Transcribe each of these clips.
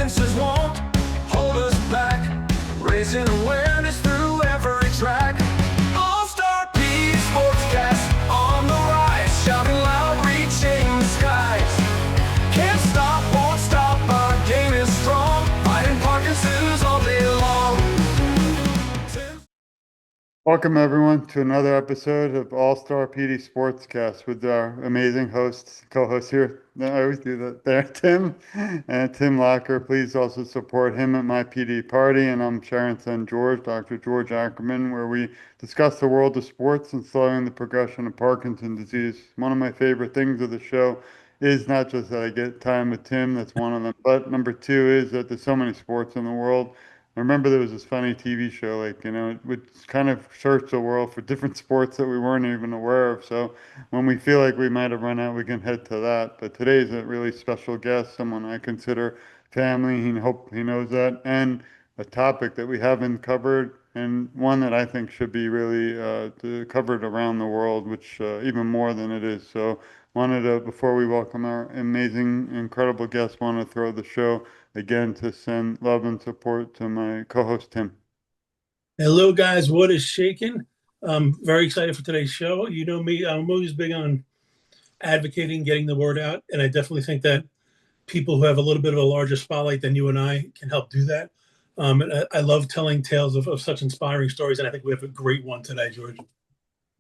fences won't hold us back, raising awareness through every track. All-Star PD Sportscast on the rise, shouting loud, reaching the skies. Can't stop, won't stop, our game is strong, fighting Parkinson's all day long. Welcome everyone to another episode of All-Star PD Sportscast with our amazing hosts, co-host here. I always do that there, Tim and Tim Locker. Please also support him at my PD party. And I'm Sharon's son, George, Dr. George Ackerman, where we discuss the world of sports and slowing the progression of Parkinson's disease. One of my favorite things of the show is not just that I get time with Tim, that's one of them, but number two is that there's so many sports in the world. I remember there was this funny TV show, like, it would kind of search the world for different sports that we weren't even aware of. So when we feel like we might have run out, we can head to that. But today's a really special guest, someone I consider family. He hope he knows that, and a topic that we haven't covered, and one that I think should be really covered around the world, which even more than it is. So wanted to, before we welcome our amazing, incredible guest, want to throw the show again to send love and support to my co-host, Tim. Hello, guys. What is shaking? I'm very excited for today's show. You know me, I'm always big on advocating, getting the word out, and I definitely think that people who have a little bit of a larger spotlight than you and I can help do that. And I love telling tales of such inspiring stories, and I think we have a great one today, George.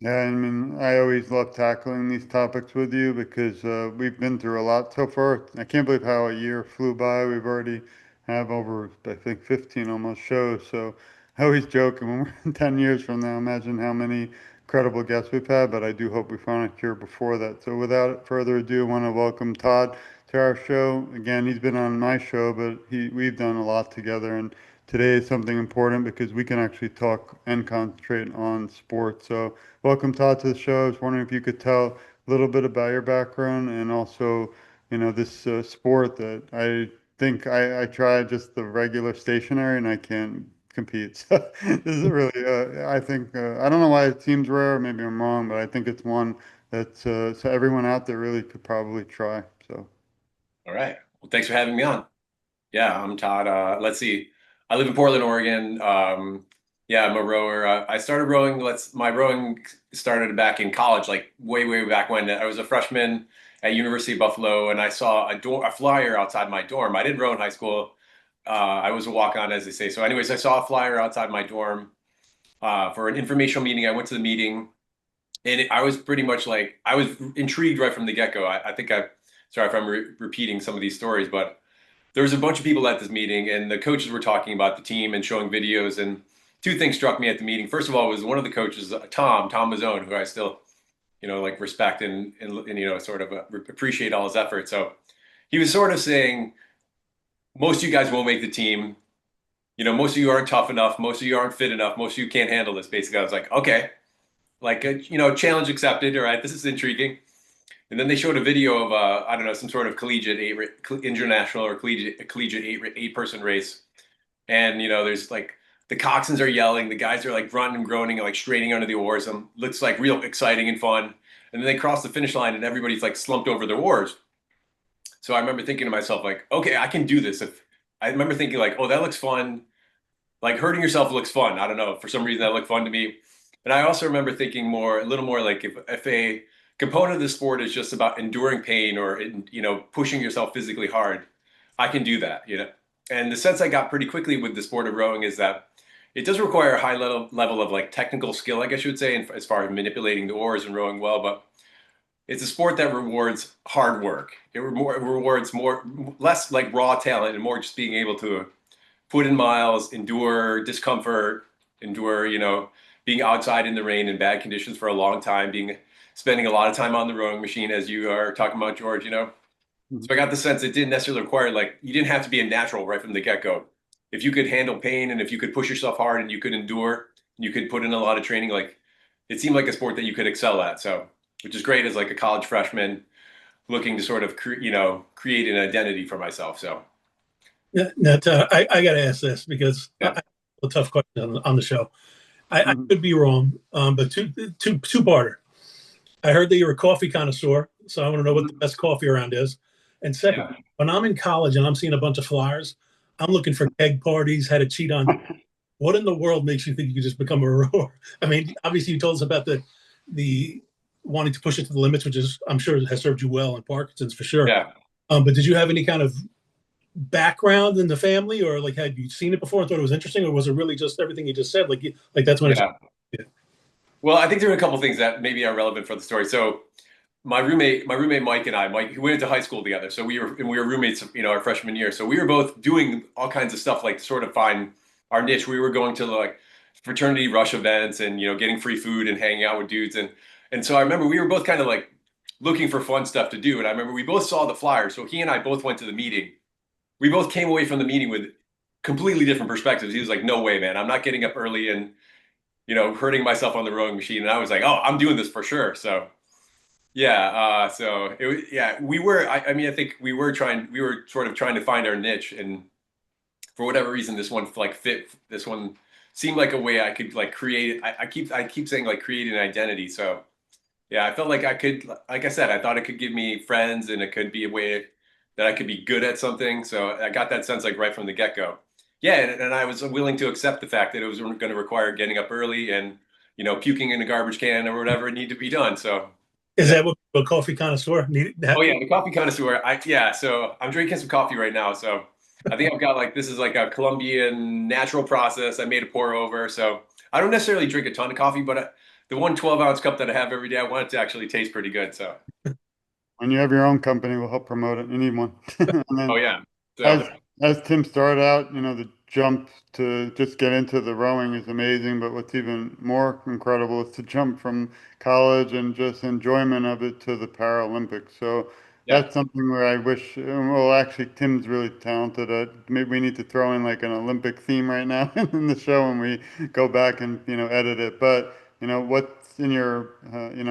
Yeah, I mean, I always love tackling these topics with you because we've been through a lot so far. I can't believe how a year flew by. We've already have over, I think, 15 almost shows. So I always joke, and when we're 10 years from now, imagine how many incredible guests we've had, but I do hope we find a cure before that. So without further ado, I want to welcome Todd to our show. Again, he's been on my show, but we've done a lot together, and today is something important because we can actually talk and concentrate on sports. So welcome, Todd, to the show. I was wondering if you could tell a little bit about your background and also, this sport that I think I tried just the regular stationary and I can't compete. So this is really, I think, I don't know why it seems rare. Maybe I'm wrong, but I think it's one that so everyone out there really could probably try. So. All right. Well, thanks for having me on. Yeah, I'm Todd. Let's see. I live in Portland, Oregon. Yeah, I'm a rower. I started rowing. My rowing started back in college, like way back when. I was a freshman at University of Buffalo, and I saw a flyer outside my dorm. I didn't row in high school. I was a walk-on, as they say. So, anyways, I saw a flyer outside my dorm for an informational meeting. I went to the meeting, and I was pretty much like I was intrigued right from the get-go. Sorry if I'm repeating some of these stories, but there was a bunch of people at this meeting, and the coaches were talking about the team and showing videos. And two things struck me at the meeting. First of all, was one of the coaches, Tom Mazzone, who I still, respect and sort of appreciate all his efforts. So he was sort of saying, most of you guys won't make the team. Most of you aren't tough enough. Most of you aren't fit enough. Most of you can't handle this. Basically, I was like, okay, challenge accepted. All right, this is intriguing. And then they showed a video of some sort of international or collegiate eight-person race. And there's like the coxswains are yelling, the guys are like grunting and groaning, like straining under the oars. Looks like real exciting and fun. And then they cross the finish line, and everybody's like slumped over their oars. So I remember thinking to myself, like, okay, I can do this. I remember thinking like, oh, that looks fun. Like hurting yourself looks fun. I don't know, for some reason that looked fun to me. And I also remember thinking a little more like if a component of the sport is just about enduring pain or pushing yourself physically hard, I can do that. And the sense I got pretty quickly with the sport of rowing is that it does require a high level of like technical skill, I guess you would say, as far as manipulating the oars and rowing well. But it's a sport that rewards hard work. It rewards less like raw talent and more just being able to put in miles, endure discomfort, endure being outside in the rain in bad conditions for a long time, spending a lot of time on the rowing machine, as you are talking about, George, So I got the sense it didn't necessarily require, you didn't have to be a natural right from the get-go. If you could handle pain and if you could push yourself hard and you could endure, you could put in a lot of training, it seemed like a sport that you could excel at. So, which is great as like a college freshman looking to sort of, create an identity for myself. So. Yeah, I got to ask this because I have a tough question on the show. I could be wrong, but two-parter. I heard that you're a coffee connoisseur, so I want to know what the best coffee around is. And second, when I'm in college and I'm seeing a bunch of flyers, I'm looking for keg parties, how to cheat on. What in the world makes you think you could just become a rower? I mean, obviously you told us about the wanting to push it to the limits, which is I'm sure has served you well in Parkinson's for sure. Yeah. But did you have any kind of background in the family, or like had you seen it before and thought it was interesting, or was it really just everything you just said? Like that's when Yeah. Yeah. Well, I think there are a couple things that maybe are relevant for the story. So my roommate Mike and I, Mike, we went into high school together. So we were roommates, our freshman year. So we were both doing all kinds of stuff, like sort of find our niche. We were going to like fraternity rush events and getting free food and hanging out with dudes. And so I remember we were both kind of like looking for fun stuff to do. And I remember we both saw the flyer. So he and I both went to the meeting. We both came away from the meeting with completely different perspectives. He was like, "No way, man! I'm not getting up early and hurting myself on the rowing machine." And I was like, "Oh, I'm doing this for sure." So yeah, so it was, yeah, we were. I mean, I think we were sort of trying to find our niche, and for whatever reason, this one like fit. This one seemed like a way I could like create. I keep saying like create an identity. So yeah, I felt like I could, like I said, I thought it could give me friends, and it could be a way that I could be good at something. So I got that sense like right from the get go. Yeah, and I was willing to accept the fact that it was going to require getting up early and puking in a garbage can or whatever needed to be done. So is yeah. that what a coffee connoisseur needed? Oh yeah, the coffee connoisseur. Yeah, so I'm drinking some coffee right now. So I think I've got like this is like a Colombian natural process. I made a pour over. So I don't necessarily drink a ton of coffee, but the 1 12-ounce cup that I have every day, I want it to actually taste pretty good. So When you have your own company, we'll help promote it. You need one. And oh then yeah. So as Tim started out, the jump to just get into the rowing is amazing, but what's even more incredible is to jump from college and just enjoyment of it to the Paralympics. So yeah. that's something where I wish, well, actually, Tim's really talented at. Maybe we need to throw in like an Olympic theme right now in the show when we go back and, edit it. But, what's in your,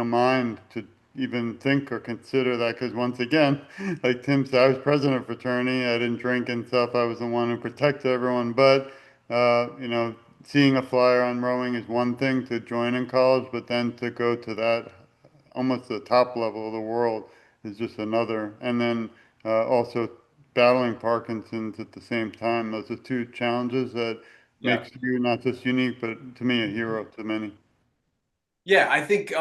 mind to even think or consider that? Because once again, like Tim said, I was president of fraternity. I didn't drink and stuff. I was the one who protected everyone. But seeing a flyer on rowing is one thing to join in college, but then to go to that almost the top level of the world is just another. And then also battling Parkinson's at the same time. Those are two challenges that Yeah. makes you not just unique, but to me a hero to many. Yeah, I think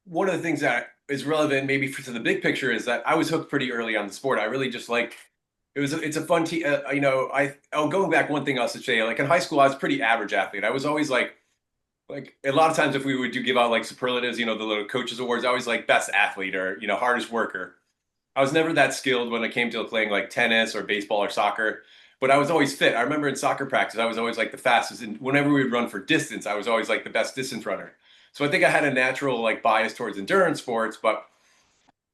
one of the things that is relevant maybe to the big picture is that I was hooked pretty early on the sport. I really just like it's a fun going back one thing I was to say, like in high school I was a pretty average athlete. I was always like a lot of times if we would give out like superlatives, the little coaches awards, I was like best athlete or hardest worker. I was never that skilled when it came to playing like tennis or baseball or soccer, but I was always fit. I remember in soccer practice, I was always like the fastest. And whenever we would run for distance, I was always like the best distance runner. So I think I had a natural like bias towards endurance sports, but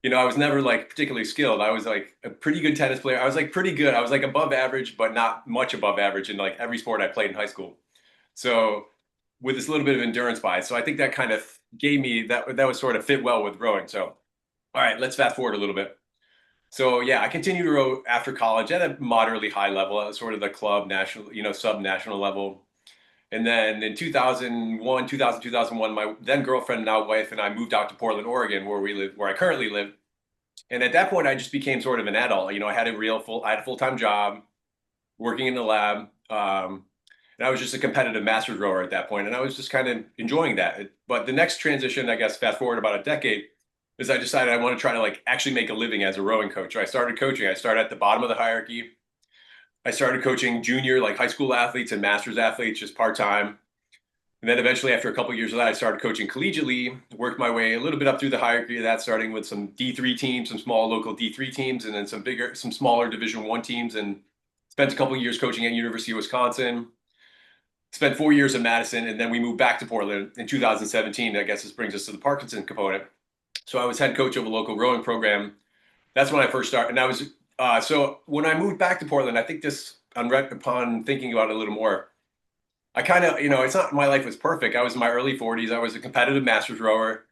I was never like particularly skilled. I was like a pretty good tennis player. I was like pretty good. I was like above average, but not much above average in like every sport I played in high school. So with this little bit of endurance bias. So I think that kind of gave me that was sort of fit well with rowing. So all right, let's fast forward a little bit. So yeah, I continued to row after college at a moderately high level, at sort of the club national, sub-national level. And then in 2001, my then girlfriend, now wife, and I moved out to Portland, Oregon, where I currently live. And at that point, I just became sort of an adult. I had a full-time job working in the lab. And I was just a competitive masters rower at that point, and I was just kind of enjoying that. But the next transition, I guess, fast forward about a decade, is I decided I want to try to like actually make a living as a rowing coach. So I started coaching. I started at the bottom of the hierarchy. I started coaching junior, like high school athletes and masters athletes, just part time. And then eventually, after a couple of years of that, I started coaching collegiately. Worked my way a little bit up through the hierarchy of that, starting with some D3 teams, some small local D3 teams, and then some smaller Division I teams. And spent a couple of years coaching at University of Wisconsin. Spent 4 years in Madison, and then we moved back to Portland in 2017. I guess this brings us to the Parkinson component. So I was head coach of a local rowing program. That's when I first started. And I was so when I moved back to Portland, I think upon thinking about it a little more, I kind of, it's not my life was perfect. I was in my early 40s. I was a competitive masters rower.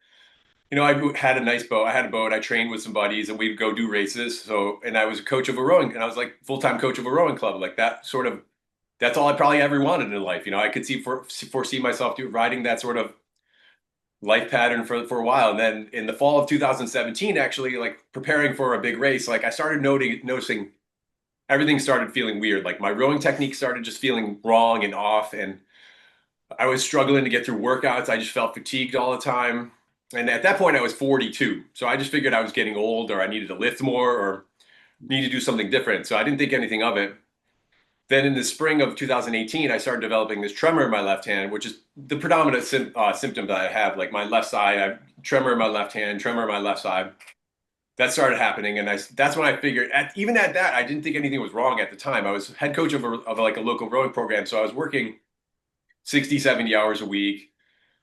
I had a nice boat. I had a boat. I trained with some buddies, and we'd go do races. So, and I was a coach of a rowing, and I was like full-time coach of a rowing club. Like that sort of, that's all I probably ever wanted in life. I could foresee myself riding that sort of life pattern for a while. And then in the fall of 2017, actually, like preparing for a big race, like I started noticing everything started feeling weird. Like my rowing technique started just feeling wrong and off, and I was struggling to get through workouts. I just felt fatigued all the time. And at that point, I was 42. So I just figured I was getting old, or I needed to lift more, or need to do something different. So I didn't think anything of it. Then in the spring of 2018, I started developing this tremor in my left hand, which is the predominant symptom that I have. Like my left side, I have tremor in my left hand, tremor in my left side. That started happening, and that's when I figured. Even at that, I didn't think anything was wrong at the time. I was head coach of like a local rowing program, so I was working 60, 70 hours a week.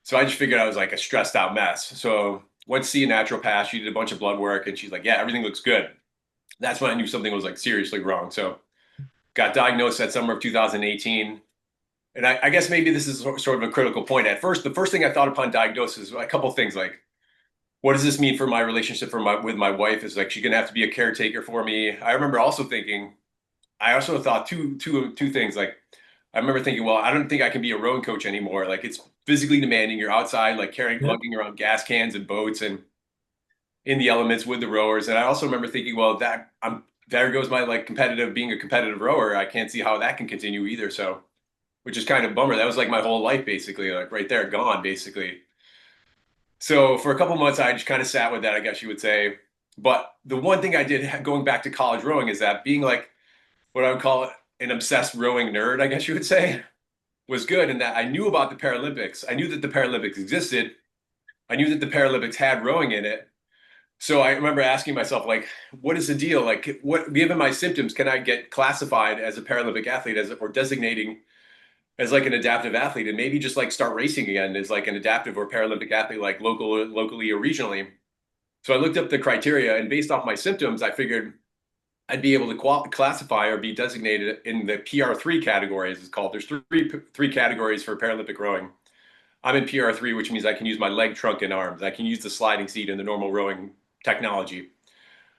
So I just figured I was like a stressed out mess. So went to see a naturopath. She did a bunch of blood work, and she's like, "Yeah, everything looks good." That's when I knew something was like seriously wrong. So got diagnosed that summer of 2018. And I guess maybe this is sort of a critical point. At first, the first thing I thought upon diagnosis was a couple of things, like, what does this mean for my relationship with my wife? Is like, she gonna have to be a caretaker for me? I remember also thinking, I also thought two things. Like, I remember thinking, well, I don't think I can be a rowing coach anymore. Like, it's physically demanding. You're outside, like Yeah. lugging around gas cans and boats and in the elements with the rowers. And I also remember thinking, well, there goes my like being a competitive rower. I can't see how that can continue either. So, which is kind of a bummer. That was like my whole life, basically, like right there, gone, basically. So for a couple months, I just kind of sat with that, I guess you would say. But the one thing I did going back to college rowing is that being like what I would call an obsessed rowing nerd, I guess you would say, was good in that I knew about the Paralympics. I knew that the Paralympics existed. I knew that the Paralympics had rowing in it. So I remember asking myself, like, what is the deal? Like, what, given my symptoms, can I get classified as a Paralympic athlete or designating as like an adaptive athlete, and maybe just like start racing again as like an adaptive or Paralympic athlete, like locally or regionally? So I looked up the criteria, and based off my symptoms, I figured I'd be able to classify or be designated in the PR3 category, as it's called. There's three categories for Paralympic rowing. I'm in PR3, which means I can use my leg, trunk, and arms. I can use the sliding seat and the normal rowing technology.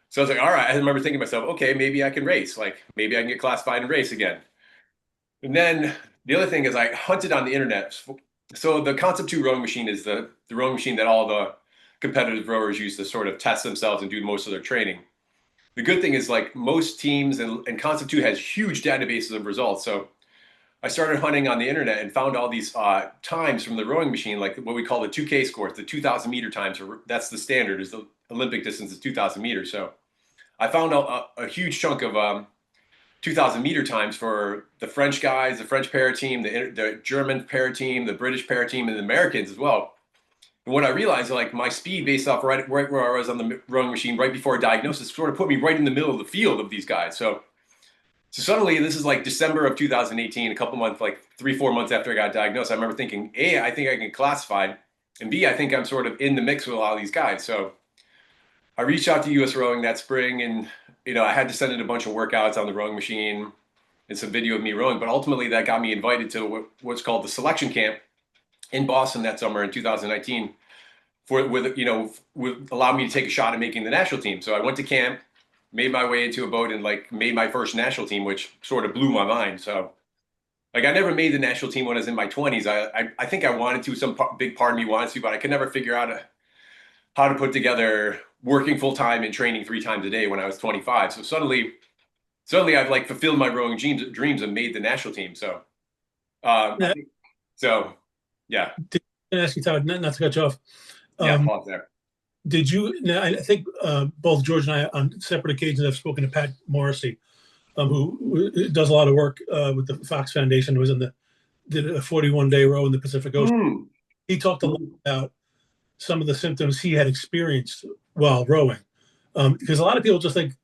So I was like, all right. I remember thinking to myself, okay, maybe I can race. Like, maybe I can get classified and race again. And then the other thing is I hunted on the internet. So the Concept 2 rowing machine is the rowing machine that all the competitive rowers use to sort of test themselves and do most of their training. The good thing is, like, most teams and Concept 2 has huge databases of results. So I started hunting on the internet and found all these times from the rowing machine, like what we call the 2K scores, the 2,000 meter times. That's the standard, is the Olympic distance is 2,000 meters. So I found a huge chunk of 2,000 meter times for the French guys, the French para team, the German para team, the British para team, and the Americans as well. And what I realized, like, my speed based off right where I was on the rowing machine right before diagnosis sort of put me right in the middle of the field of these guys. So suddenly, this is like December of 2018, a couple months, like 3-4 months after I got diagnosed. I remember thinking, A, I think I can classify, and B, I think I'm sort of in the mix with a lot of these guys. So I reached out to US Rowing that spring, and I had to send in a bunch of workouts on the rowing machine and some video of me rowing. But ultimately, that got me invited to what's called the selection camp in Boston that summer in 2019, would allow me to take a shot at making the national team. So I went to camp, made my way into a boat, and like made my first national team, which sort of blew my mind. So like, I never made the national team when I was in my 20s. I think I wanted to, big part of me wanted to, but I could never figure out how to put together working full time and training 3 times a day when I was 25. So suddenly I've like fulfilled my rowing dreams and made the national team. So, Yeah. so yeah. I ask you, Todd, not to cut you off. Yeah, pause there. Did you? Now, I think both George and I, on separate occasions, have spoken to Pat Morrissey, who does a lot of work with the Fox Foundation. Did a 41-day row in the Pacific Ocean. He talked a lot about some of the symptoms he had experienced while rowing, because a lot of people just think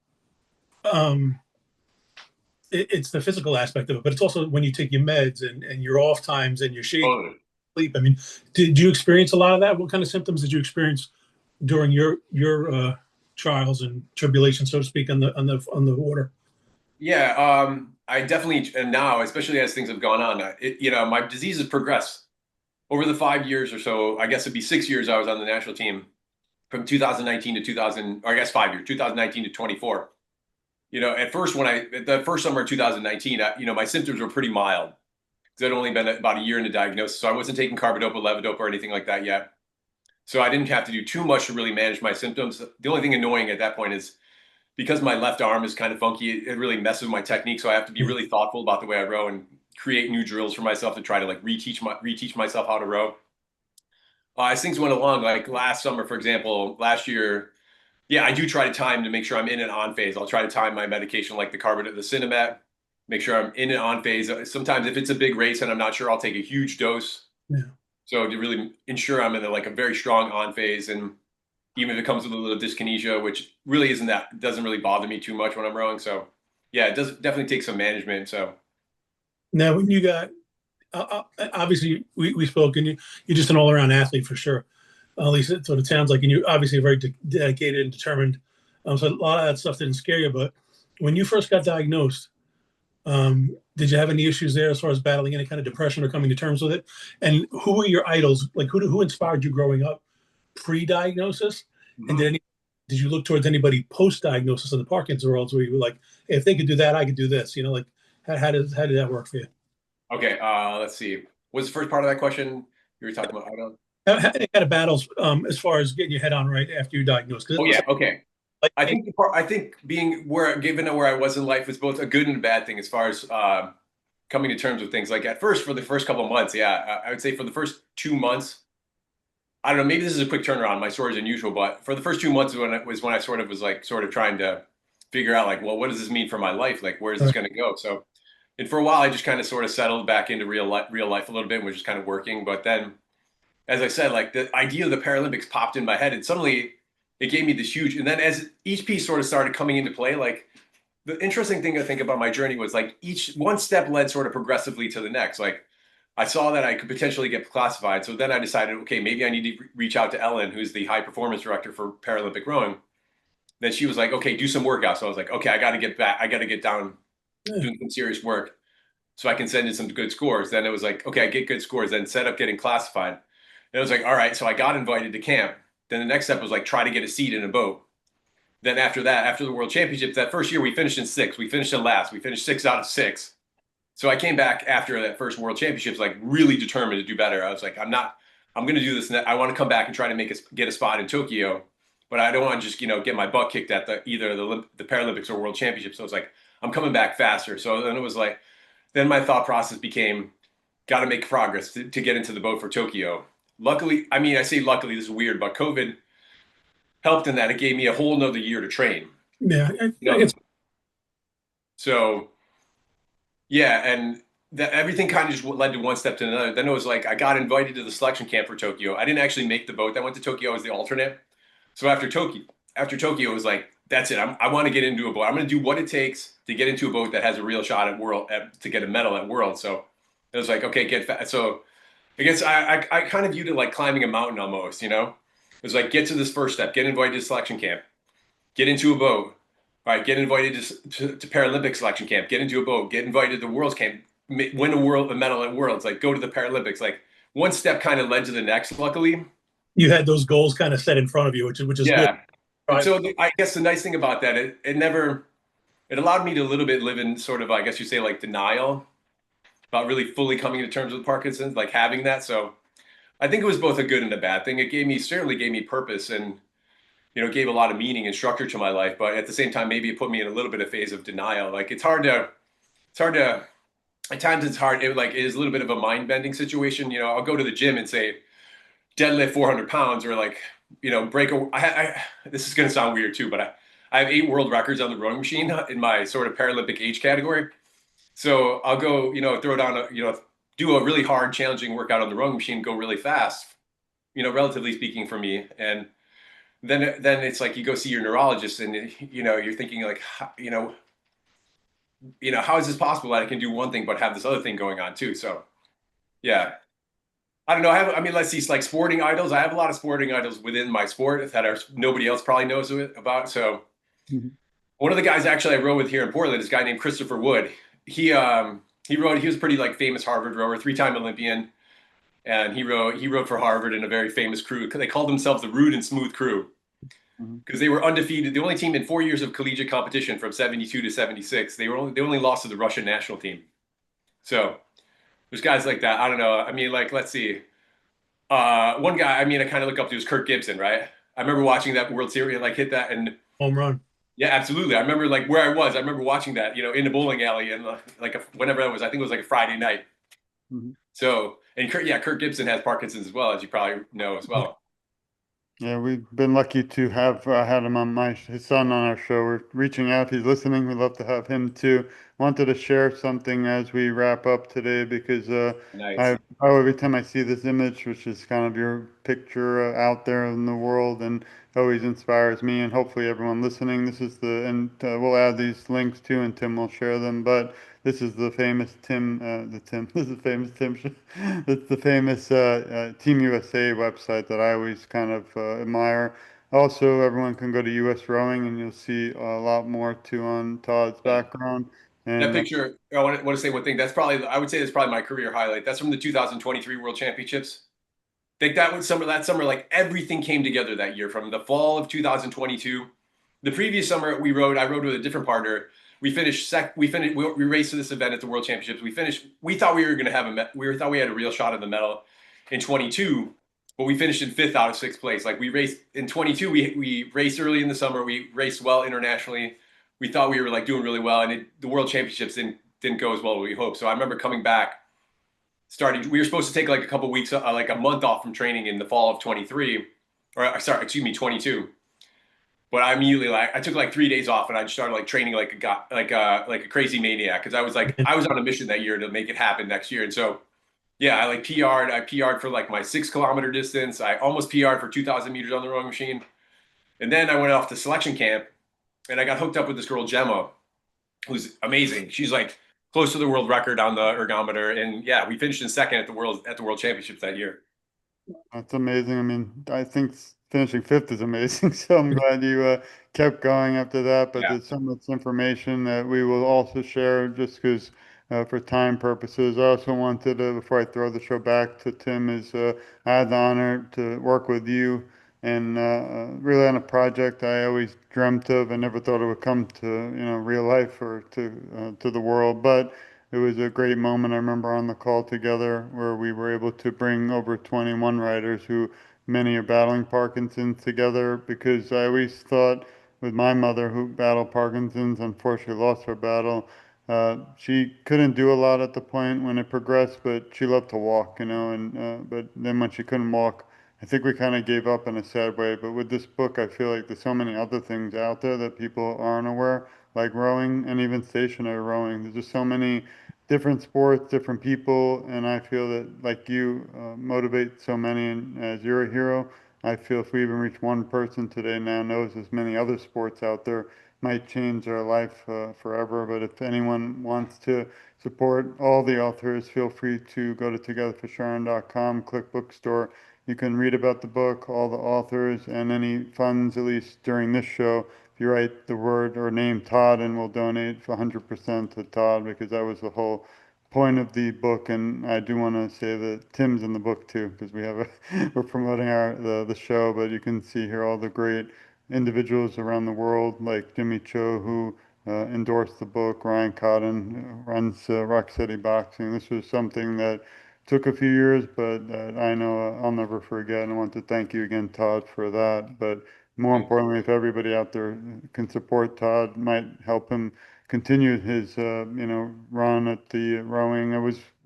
it's the physical aspect of it, but it's also when you take your meds and your off times and your sleep. I mean, did you experience a lot of that? What kind of symptoms did you experience during your trials and tribulations, so to speak, on the water? Yeah, I definitely, and now, especially as things have gone on, my disease has progressed over the 5 years or so. I guess it'd be 6 years I was on the national team, from 2019 to 2000, or I guess 5 years, 2019 to 24. At first, the first summer of 2019, my symptoms were pretty mild. Because I'd only been about a year into diagnosis, so I wasn't taking carbidopa, levodopa, or anything like that yet. So I didn't have to do too much to really manage my symptoms. The only thing annoying at that point is because my left arm is kind of funky, it really messes with my technique. So I have to be really thoughtful about the way I row and create new drills for myself to try to like reteach myself how to row. As things went along, like last summer, for example, last year, yeah, I do try to time to make sure I'm in and on phase. I'll try to time my medication like the carbonate, the Cinemat, make sure I'm in and on phase. Sometimes if it's a big race and I'm not sure, I'll take a huge dose. Yeah. So to really ensure I'm in like a very strong on phase, and even if it comes with a little dyskinesia, which really doesn't really bother me too much when I'm rowing. So yeah, it does definitely take some management. So Now, when you got obviously we spoke, and you're just an all around athlete for sure. At least that's what it sounds like, and you're obviously very dedicated and determined. So a lot of that stuff didn't scare you, but when you first got diagnosed, did you have any issues there as far as battling any kind of depression or coming to terms with it? And who were your idols? Like who inspired you growing up pre-diagnosis? And did you look towards anybody post-diagnosis in the Parkinson's world where you were like, hey, if they could do that, I could do this? You know, like how did that work for you? okay, let's see. What's the first part of that question you were talking about? I don't. How kind of battles as far as getting your head on right after you're diagnosed? Oh yeah, okay. I think being given where I was in life was both a good and a bad thing as far as coming to terms with things. Like at first, for the first couple of months, yeah, I would say for the first 2 months, I don't know, maybe this is a quick turnaround. My story is unusual, but for the first 2 months when I sort of trying to figure out like, well, what does this mean for my life? Like, where is this going to go? So, and for a while, I just kind of sort of settled back into real life a little bit, and was just kind of working. But then, as I said, like the idea of the Paralympics popped in my head, and suddenly it gave me this huge. And then as each piece sort of started coming into play, like the interesting thing I think about my journey was like each one step led sort of progressively to the next. Like I saw that I could potentially get classified. So then I decided, okay, maybe I need to reach out to Ellen, who's the high performance director for Paralympic rowing. Then she was like, okay, do some workouts. So I was like, okay, I got to get back. I got to get down doing some serious work so I can send in some good scores. Then it was like, okay, I get good scores, then set up getting classified. And it was like, all right, so I got invited to camp. Then the next step was like, try to get a seat in a boat. Then after that, after the World Championships, that first year we finished in sixth. We finished in last. We finished 6 out of 6. So I came back after that first World Championships, like really determined to do better. I was like, I'm going to do this. I want to come back and try to get a spot in Tokyo, but I don't want to just, get my butt kicked at either the Paralympics or World Championships. So it's like, I'm coming back faster. So then it was like, then my thought process became, got to make progress to get into the boat for Tokyo. Luckily, I mean, I say luckily, this is weird, but COVID helped in that it gave me a whole nother year to train. Yeah. So yeah, and that everything kind of just led to one step to another. Then it was like I got invited to the selection camp for Tokyo. I didn't actually make the boat. I went to Tokyo as the alternate. So after Tokyo, it was like, that's it. I want to get into a boat. I'm going to do what it takes to get into a boat that has a real shot to get a medal at World. So it was like, okay, so I guess I kind of viewed it like climbing a mountain almost, It was like, get to this first step, get invited to selection camp, get into a boat. All right, get invited to Paralympic selection camp, get into a boat, get invited to Worlds camp, win a medal at Worlds, like go to the Paralympics. Like one step kind of led to the next, luckily. You had those goals kind of set in front of you, which is yeah. good. Right. So I guess the nice thing about that, it allowed me to a little bit live in sort of, I guess you say, like denial about really fully coming to terms with Parkinson's, like having that. So I think it was both a good and a bad thing. It certainly gave me purpose and, gave a lot of meaning and structure to my life. But at the same time, maybe it put me in a little bit of phase of denial. Like it's hard to, at times it's hard. It is a little bit of a mind bending situation. I'll go to the gym and say, deadlift 400 pounds or like, this is going to sound weird too, but I have 8 world records on the rowing machine in my sort of Paralympic age category. So I'll go, throw down do a really hard, challenging workout on the rowing machine, go really fast, relatively speaking for me. And then it's like you go see your neurologist and, you're thinking like, how is this possible that I can do one thing but have this other thing going on too? So, yeah. I don't know. Let's see, like sporting idols. I have a lot of sporting idols within my sport that nobody else probably knows about. So one of the guys actually I rowed with here in Portland is a guy named Christopher Wood. He was a pretty like famous Harvard rower, 3-time Olympian. And he rowed for Harvard in a very famous crew. They called themselves the Rude and Smooth Crew because they were undefeated. The only team in 4 years of collegiate competition from 72 to 76. They only lost to the Russian national team. So there's guys like that. I don't know. Let's see. One guy, I kind of look up to is Kirk Gibson, right? I remember watching that World Series, like hit that and home run. Yeah, absolutely. I remember like where I was. I remember watching that, in the bowling alley and whenever it was. I think it was like a Friday night. Mhm. So, and Kurt Gibson has Parkinson's as well, as you probably know as well. Yeah, we've been lucky to have had him on his son on our show. We're reaching out. He's listening. We'd love to have him too. Wanted to share something as we wrap up today because Nice. every time I see this image, which is kind of your picture out there in the world, and always inspires me and hopefully everyone listening. This is and we'll add these links too, and Tim will share them. But this is the famous This is famous Tim. It's the famous Team USA website that I always kind of admire. Also, everyone can go to US Rowing and you'll see a lot more too on Todd's Yeah. background. That And picture, I want to say one thing. I would say that's probably my career highlight. That's from the 2023 World Championships. I think that summer, like everything came together that year from the fall of 2022. The previous summer I rode with a different partner. We raced to this event at the World Championships. We thought we were going to have thought we had a real shot at the medal in 22, but we finished in fifth out of sixth place. Like we raced in 22, we raced early in the summer. We raced well internationally. We thought we were like doing really well, and the World Championships didn't go as well as we hoped. So I remember coming back we were supposed to take like a couple weeks, like a month off from training in the fall of 23, or sorry, excuse me, 22. But I took like 3 days off and I started like training like a crazy maniac. Cause I was on a mission that year to make it happen next year. And so, yeah, I PR'd for like my 6 kilometer distance. I almost PR'd for 2000 meters on the rowing machine. And then I went off to selection camp and I got hooked up with this girl, Gemma, who's amazing. She's like close to the world record on the ergometer, and yeah, we finished in second at the World Championships that year. that's amazing. I mean, I think finishing fifth is amazing. So I'm glad you kept going after that. But Yeah, there's so much information that we will also share just because for time purposes. I also wanted to, before I throw the show back to Tim, I had the honor to work with you and really on a project I always dreamt of. I never thought it would come to real life or to the world, but it was a great moment. I remember on the call together where we were able to bring over 21 riders who many are battling Parkinson's together because I always thought with my mother who battled Parkinson's, unfortunately lost her battle. She couldn't do a lot at the point when it progressed, but she loved to walk, and but then when she couldn't walk, I think we kind of gave up in a sad way. But with this book, I feel like there's so many other things out there that people aren't aware, like rowing and even stationary rowing. There's just so many different sports, different people, and I feel that like you motivate so many, and as you're a hero, I feel if we even reach one person today now knows there's many other sports out there might change their life forever. But if anyone wants to support all the authors, feel free to go to togetherforsharon.com, click bookstore. You can read about the book, all the authors, and any funds, at least during this show, if you write the word or name Todd, and we'll donate for 100% to Todd because that was the whole point of the book. And I do want to say that Tim's in the book too because we're promoting the show. But you can see here all the great individuals around the world like Jimmy Cho who endorsed the book. Ryan Cotton runs Rock City Boxing. This was something that took a few years, but I know I'll never forget. And I want to thank you again, Todd, for that. But more importantly, if everybody out there can support Todd, might help him continue his, run at the rowing.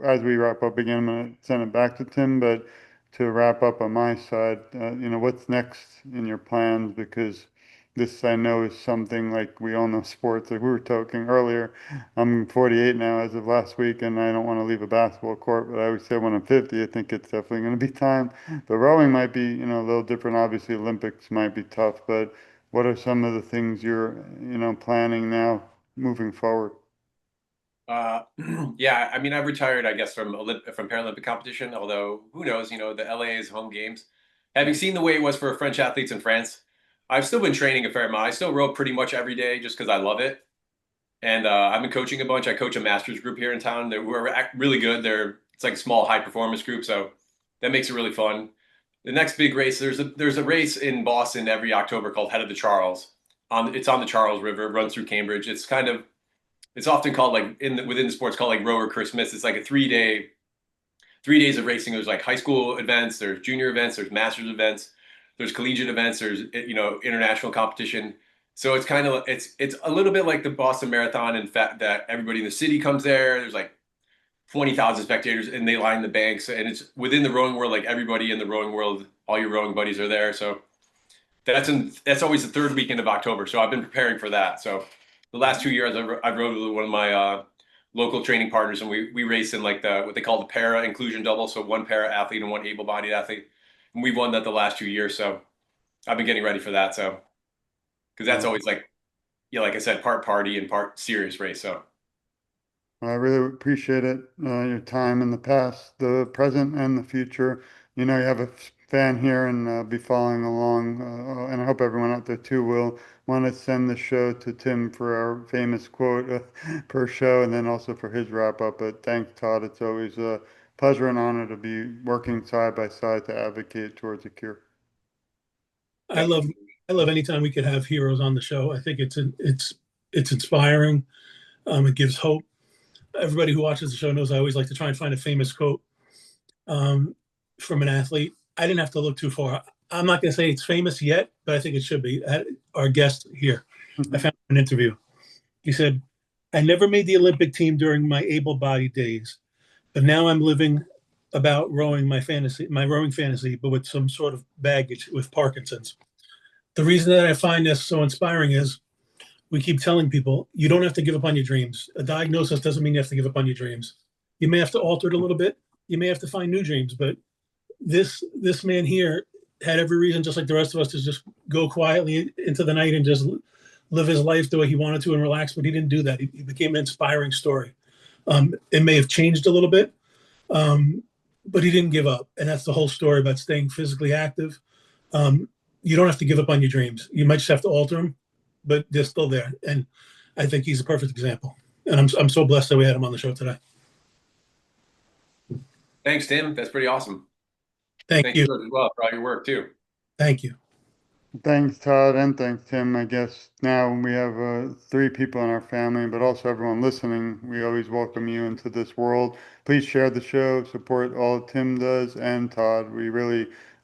As we wrap up again, I'm going to send it back to Tim, but to wrap up on my side, what's next in your plans? Because this I know is something like we all know sports. Like we were talking earlier, I'm 48 now as of last week, and I don't want to leave a basketball court. But I always say when I'm 50, I think it's definitely going to be time. But rowing might be, a little different. Obviously, Olympics might be tough. But what are some of the things you're, planning now moving forward? Uh, yeah, I mean, I've retired, I guess, from Paralympic competition. Although, who knows? The LA is home games. Having seen the way it was for French athletes in France, I've still been training a fair amount. I still row pretty much every day just because I love it. And I've been coaching a bunch. I coach a masters group here in town. Really good. It's like a small high performance group, so that makes it really fun. The next big race, there's a race in Boston every October called Head of the Charles. It's on the Charles River. It runs through Cambridge. It's often called like within the sports called like Rower Christmas. It's like a 3 days of racing. There's like high school events, there's junior events, there's masters events, there's collegiate events, there's international competition. So it's kind of it's a little bit like the Boston Marathon in fact that everybody in the city comes there. There's like 20,000 spectators and they line the banks, and it's within the rowing world, like everybody in the rowing world, all your rowing buddies are there. So that's always the third weekend of October. So I've been preparing for that. So the last 2 years I've rowed with one of my local training partners, and we race in like the what they call the para inclusion double. So one para athlete and one able-bodied athlete. And we've won that the last 2 years. So I've been getting ready for that. So because that's always like, yeah, like I said, part party and part serious race. So I really appreciate it, your time in the past, the present, and the future. You know, you have a fan here and be following along, and I hope everyone out there too will want to send the show to Tim for our famous quote per show, and then also for his wrap up. But thanks, Todd. It's always a pleasure and honor to be working side by side to advocate towards a cure. I love I love anytime we could have heroes on the show. I think it's inspiring. It gives hope. Everybody who watches the show knows I always like to try and find a famous quote from an athlete. I didn't have to look too far. I'm not going to say it's famous yet, but I think it should be. Our guest here, I found an interview. He said, "I never made the Olympic team during my able-bodied days, but now I'm living about my rowing fantasy, but with some sort of baggage with Parkinson's. The reason that I find this so inspiring is we keep telling people you don't have to give up on your dreams. A diagnosis doesn't mean you have to give up on your dreams. You may have to alter it a little bit. You may have to find new dreams, but this man here had every reason, just like the rest of us, to just go quietly into the night and just live his life the way he wanted to and relax. But he didn't do that. He became an inspiring story. It may have changed a little bit, but he didn't give up, and that's the whole story about staying physically active. You don't have to give up on your dreams. You might just have to alter them, but they're still there. And I think he's a perfect example. And I'm so blessed that we had him on the show today. thanks, Tim. That's pretty awesome. Thank you. As well for all your work too. Thank you. Thanks, Todd, and thanks, Tim. I guess now we have three people in our family, but also everyone listening. We always welcome you into this world. Please share the show, support all Tim does and Todd.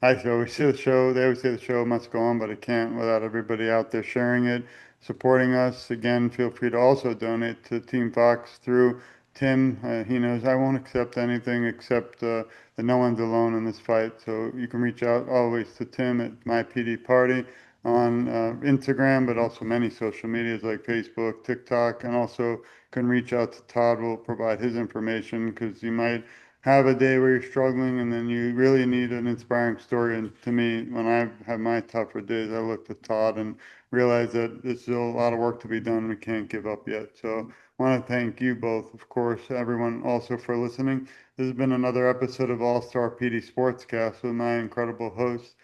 I always say the show, they always say the show must go on, but it can't without everybody out there sharing it, supporting us. Again, feel free to also donate to Team Fox through Tim. He knows I won't accept anything except that no one's alone in this fight. So you can reach out always to Tim at My PD Party on Instagram, but also many social medias like Facebook, TikTok, and also can reach out to Todd. We'll provide his information because you might have a day where you're struggling and then you really need an inspiring story. And to me, when I've had my tougher days, I looked at Todd and realized that there's still a lot of work to be done. We can't give up yet. So I want to thank you both, of course, everyone also for listening. This has been another episode of All Star PD Sportscast with my incredible host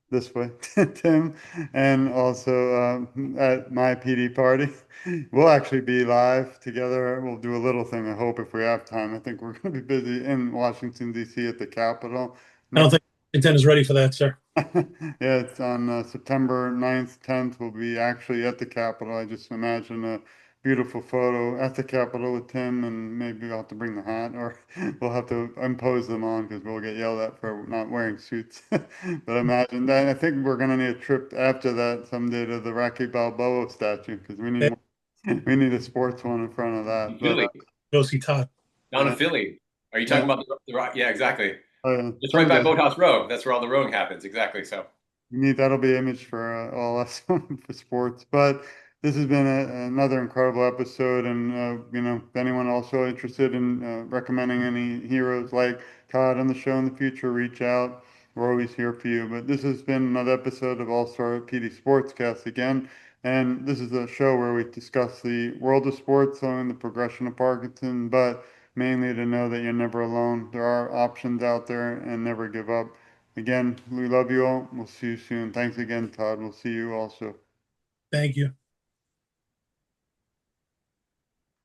this way, Tim, and also at my PD party. We'll actually be live together. We'll do a little thing, I hope, if we have time. I think we're going to be busy in Washington, D.C. at the Capitol. I don't think Nintendo is ready for that, sir. Yeah, it's on September 9th, 10th. We'll be actually at the Capitol. I just imagine a beautiful photo at the Capitol with Tim, and maybe we'll have to bring the hat, or we'll have to impose them on because we'll get yelled at for not wearing suits. But imagine that. I think we're going to need a trip after that someday to the Rocky Balboa statue because we need a sports one in front of that. Philly. Go see Todd. Down in Philly. Are you talking about the rock? Yeah, exactly. It's right by Boathouse Road. That's where all the rowing happens. Exactly. So that'll be image for all us for sports. But this has been another incredible episode, and if anyone also interested in recommending any heroes like Todd on the show in the future, reach out. We're always here for you. But this has been another episode of All Star PD Sportscast again. And this is a show where we discuss the world of sports and the progression of Parkinson, but mainly to know that you're never alone. There are options out there and never give up. Again, we love you all. We'll see you soon. Thanks again, Todd. We'll see you also. Thank you.